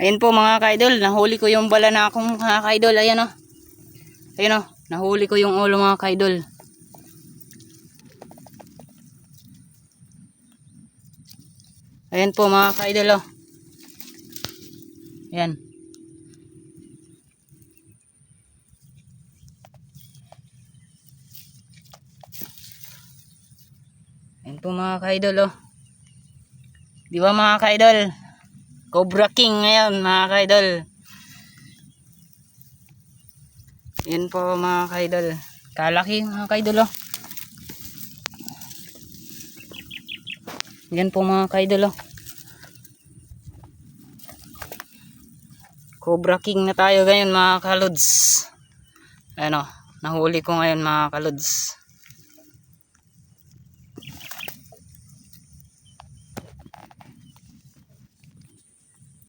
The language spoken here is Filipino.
Ayun po mga ka-idol, nahuli ko yung bala na akong mga ka-idol. Ayan o. Ayun o, nahuli ko yung ulo mga ka-idol. Ayan po mga ka-idol o. Ayan. Ayan po mga ka-idol o. Di ba mga ka-idol? Cobra King ngayon mga ka-idol. Ayan po mga ka-idol. Kalaki mga ka-idol o. Ayan po mga ka-idol o. Cobra King na tayo ngayon mga ka-lods. Ayan o. Nahuli ko ngayon mga ka-lods.